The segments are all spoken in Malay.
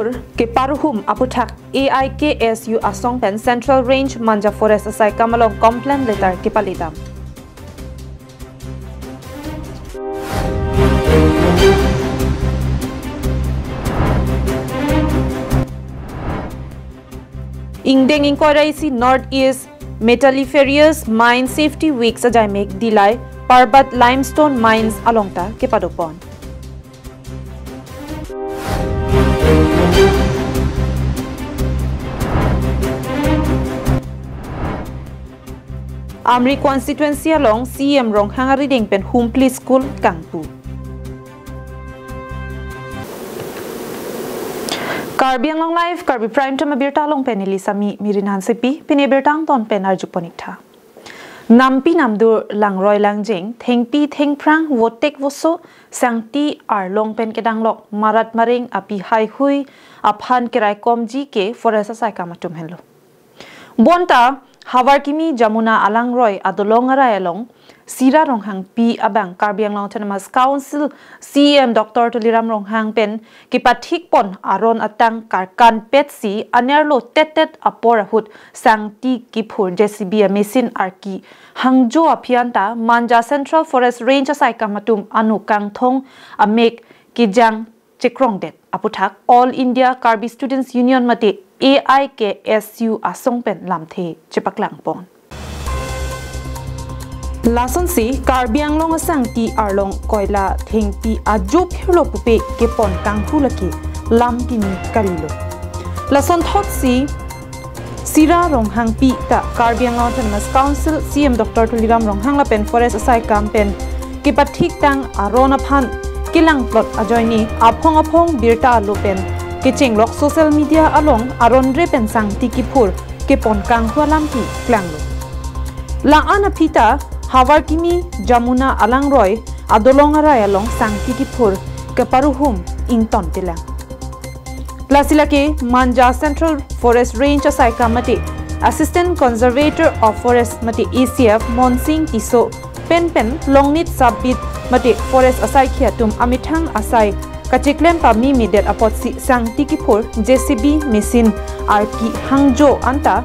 Pur ke paruhum aputhak AIKSU Asong Pen Central Range Manja Forest asai kamalong complaint letter ke palidam. Ingdeng inquiry si Northeast Metalliferous Mine Safety Week sajai make dilai Parbat Limestone Mines alongta ke padopon. Amri constituency along CM Rong Hangari Ding Pen Humpli School Kangpu. Karbi ang long live, Karbi prime time abirta long pen ilisami mirinhan sepi pinibirtang ton pen arjuponita. Nampi namdur lang roy lang jeng, thengpi thengprang wotek woso sangti ar long pen kedang lok marat maring api hai hui aphan kirai komji ke foresa sai kamatum hello. Bonta Hawar kimi Jamuna alang roy adolong arayalong Sira Ronghang P abang Karbiang Long Autonomous Council CM Dr. Tuliram Ronghang pen kipathik pon aron atang karkan petsi anerlo tetet aporahut sangti kipur JCB mesin arki hangjo apianta Manja Central Forest Range asai kamatum anu kangthong amek kijang Chikrongdet aputhak All India Karbi Students Union mate AIKSU Asongpen lamthe chepaklang pon. Lason si Karbiang long asang ti arlong koila thengpi ajup hilo pupe ke pon kanghu laki lampi ni kalilo. Lason thot si Sira Ronghang pi ta Karbiang Autonomous Council CM Dr. Tuliram Ronghang lapen forest asai kampen ke pathik tang arona phan kilang plot ajoini aphong birta lopen Kecheng lok social media along aron repen sang tikipur ke pon kang hualampi klanglo. Lang ana pita Hawar kimi Jamuna alang roy adolong aray along sang tikipur ke paruhum ington tilang. Lasila ke Manja Central Forest Range asai kamati Assistant Conservator of Forest mati ACF Monsing Tiso pen longnit sabit mati forest asai khiatum amithang asai Kachiklem pa mi midet apotsi sang tikipur JCB mesin arki hangjo anta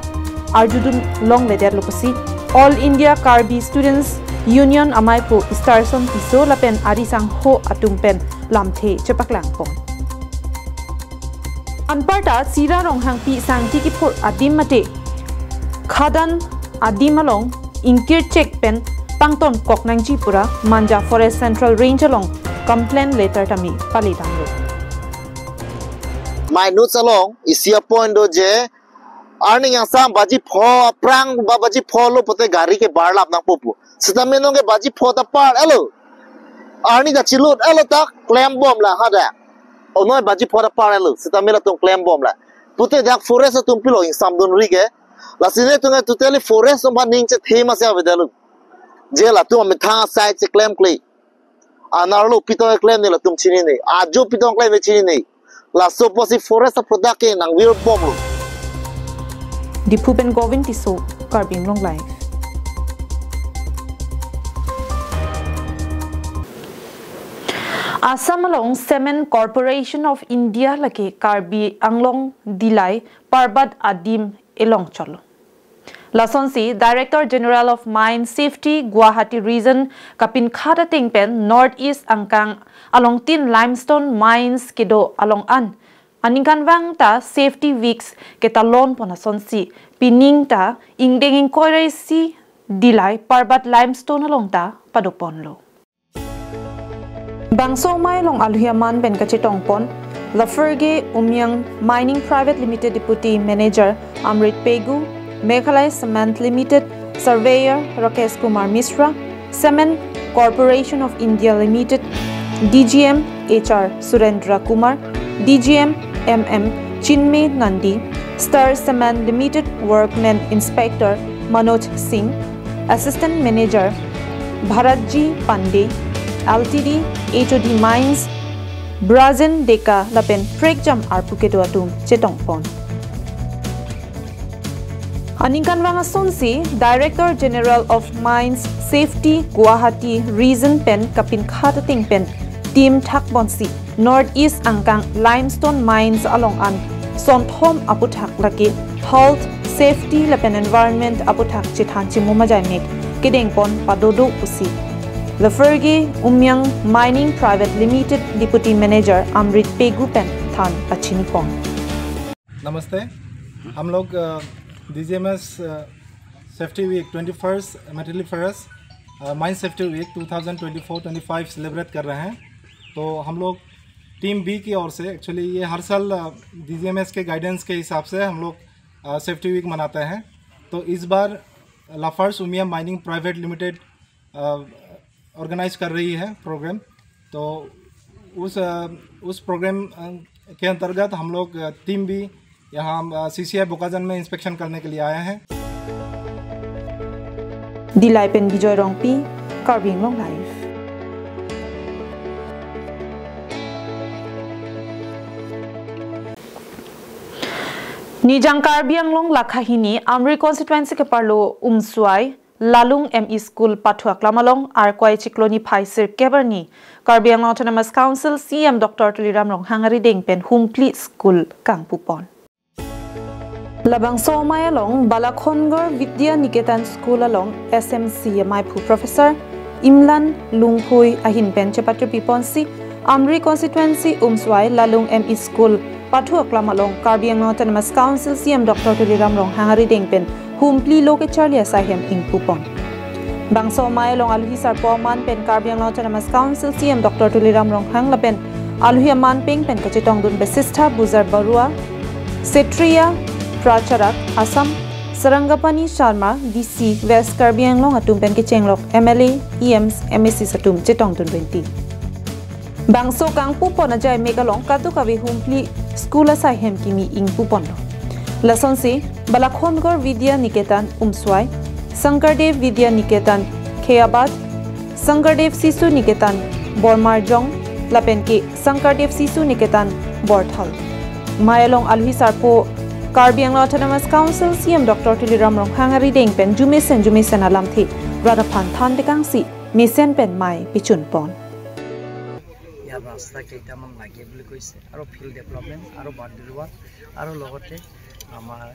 arjudun long leder lopasi All India Karbi Students Union amaipu starson piso lapen ari sang ho atumpen lamthe chepaklang pon anparta Sira Ronghang pi sang tikipur adim mate khadan adimalong inkir check pen pangton koknangji pura Manja Forest Central Range along complaint letter tami palidanglo. My notes along is your point do je earning yang sam baji pho prang baji pho lo pote gari ke bar lap nang popu sitameno ke baji pho ta par elo earning da chilut elo tak claim bomb la hada onoi baji pho ta par elo sitamela tung claim bomb la pute dak forest tum pilo in sam don rige la sine tung tu tele forest om ning che thema se avdalu je la tu am tha sai che claim clay Anarlo pitong claim nila tum chini ni. Ajo pitong claim chini ni. La soposi forest product ke nang wir bom lo. Dipupen Govin Tiso Karbing Long Life. Assam along Cement Corporation of India laki Karbi Anglong Dilai Parbat Adim Elong Cholo. Lasonsi, Director General of Mine Safety, Guwahati Region, Kapin Khata Tingpen, Northeast Angkang, along Tin Limestone Mines Kedo along An. Aningkan wang ta Safety Weeks ketalon ponasonsi, pining ta ingdeng inquiry si Dilai Parbat Limestone along ta padoponlo. Bangso mai long alhuyaman ben kachitong pon, Laferge Umyang Mining Private Limited Deputy Manager Amrit Pegu, Meghalaya Cement Limited, Surveyor Rakesh Kumar Misra, Cement Corporation of India Limited, DGM HR Surendra Kumar, DGM MM Chinmay Nandi, Star Cement Limited Workman Inspector Manoj Singh, Assistant Manager Bharatji Pandey, LTD HOD Mines, Brazen Deka Lapen Prekjam Arpukedo Atum Chetongpon. Aningkan Wangasonsi, Director General of Mines Safety Guwahati Region Pen Kapin Khata Tingpen Team Thakbonsi Northeast angkang limestone mines along an sonthom aputhak laki health safety lapen environment aputhak chithan chimuma jaimek kedeng pon padodo usi Lafergi Umyang Mining Private Limited Deputy Manager Amrit Pegupen Than Pachini Pon नमस्ते हम लोग DGMS safety week 21st मेटली ferrous mine safety week 2024-25 सेलिब्रेट कर रहे हैं। तो हम लोग team B की ओर से एक्चुअली ये हर साल DGMS के गाइडेंस के हिसाब से हम लोग सेफ्टी वीक मनाते हैं। तो इस बार लाफर्स Umiya mining private limited organise कर रही है प्रोग्राम। तो उस प्रोग्राम के अंतर्गत हम लोग टीम बी यहाँ CCI बोकाजन में इंस्पेक्शन करने के लिए आए हैं। Dilaipen Bijoy Rongpi, Carbing Long Life. Nijang Carbiang Long Lakhahini, Amri constituency ke parlo Umsuai, Lalung ME School Patuak Lamalong, Arkwai Chikloni Paisir Keberni, Carbiang Autonomous Council, CM Dr. Tuliram Long Hangari Dengpen, Humpli School, Kangpupon. Labang Somay along Balakhongor Vidya Niketan School along SMC Maipu Professor Imlan Lungpui Ahin Ben Chapatri Piponsi Amri Constituency Umswai Lalung ME School Patuak Lamalong Carbiang Autonomous Council CM Dr. Tuliram Long Hangari Dengpen Humpli Loke Charlie Asahem Ing Pupon Bang Somay along Aluhi Sarpoman Pen Carbiang Autonomous Council CM Dr. Tuliram Long Hang Lapen Aluhi Man Ping Pen Kachitong Dun Besista Buzar Barua Setria Pracharak, Assam, Sarangapani Sharma, DC, West Karbi Anglong Atum Pen Kechenglok, MLA, EMS, MSC Satum, Chetong Tun 20. Bangso Kang Pupon Ajay Megalong, Katukavi Humpli, School Asai Hem Kimi Ing Pupondo. Lason se, Balakhongor Vidya Niketan, Umswai, Sankardev Vidya Niketan, Kheabad, Sankardev Sisu Niketan, Bormarjong, Lapenke, Sankardev Sisu Niketan, Borthal. Mayalong Alhi Sarpo, Carbiang Autonomous Council CM Dr. Tuliram Rong Hangari Dengpen Jumisen Alam Thi Radaphan Than Dekangsi Misen Pen Mai Pichun Pon Ya rasta keitaman lage boli koise aro field development aro bandirwa aro logote amar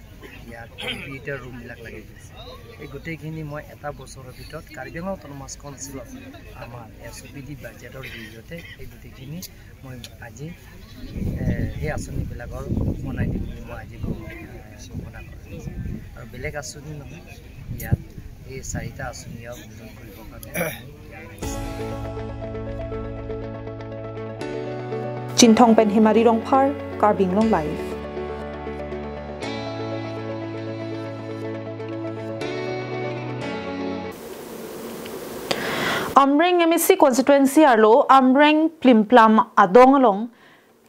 ya computer room bilak lage koise ei gote khini moi eta bosor bitot Carbiang Autonomous Council amar SOPD budgetor bijote ei gote khini moi aji he asuni bilagor monai di moi aji ko sumona koriছে আৰু বেলেগ আসনি নহয় ইয়াত এই চাৰিটা আসনি অভিযোগ কৰিব কাৰণে Chintong Pen Himari Rong Par Carbing Long Life Amreng MSC constituency arlo Amreng Plimplam Adongalong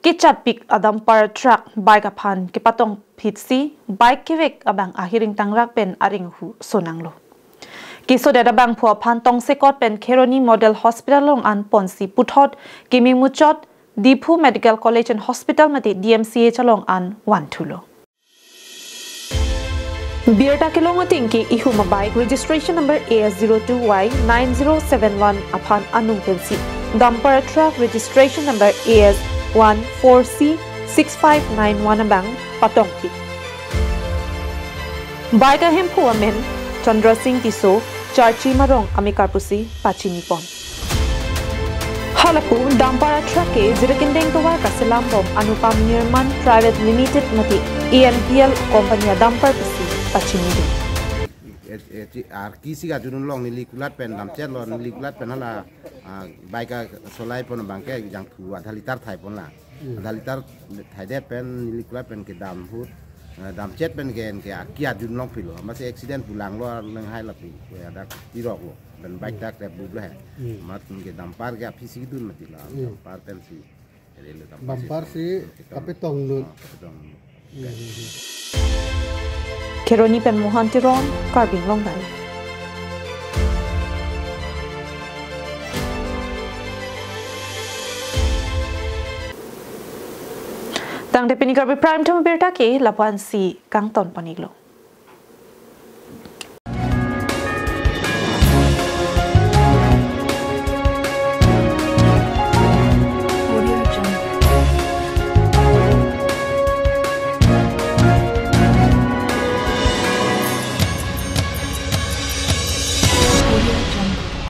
Kichatpik Adam Par Truck Bike Apan Kipatong Pitsi Bike Kivek Abang Ahiring Tangrak Pen Aring Hu Sonanglo Kiso Dada Bang Pua Pantong Sekot Pen Keroni Model Hospital Long An Ponsi Puthot Kimi Muchot Dipu Medical College and Hospital Mati DMCH along An Wantulo Birta Kilonga Tinki Ihuma Bike registration number AS02Y9071 upon Anung Pensi Dumper Truck registration number AS14C6591 Abang Patongki Bike Hempu Amen Chandra Singh Tiso Charchi Marong Amikarpusi Pachinipon Halapu Dampara Truck Zirakindeng Kawar Kasilambom Anupam Nirman Private Limited Mati ENPL Company Dampar Pusi Pachinidu আর কিসি গাজুন লং নিলিকুলাত পেন নামচেট লন নিলিকুলাত পেন হলা বাইকা সলাই পন বাংকে জাং থু আধা লিটার থাই পন লা আধা লিটার থাইদে পেন নিলিকুলাত পেন কে দাম হুত দাম চেট পেন কে কিয়া জুন লং ফিলো মাসে অ্যাক্সিডেন্ট পুলাং লো লং হাই লাপি ada tirok lo dan baik tak rep bublah mat ke dampar ga fisik dun mati la dampar pen si dampar si tapi tong nun Keroni Pen Mohantiron Carbing Long Life Tang Depeni Carbi Prime Time Birta ke Lapuan si Kang Ton Paniglo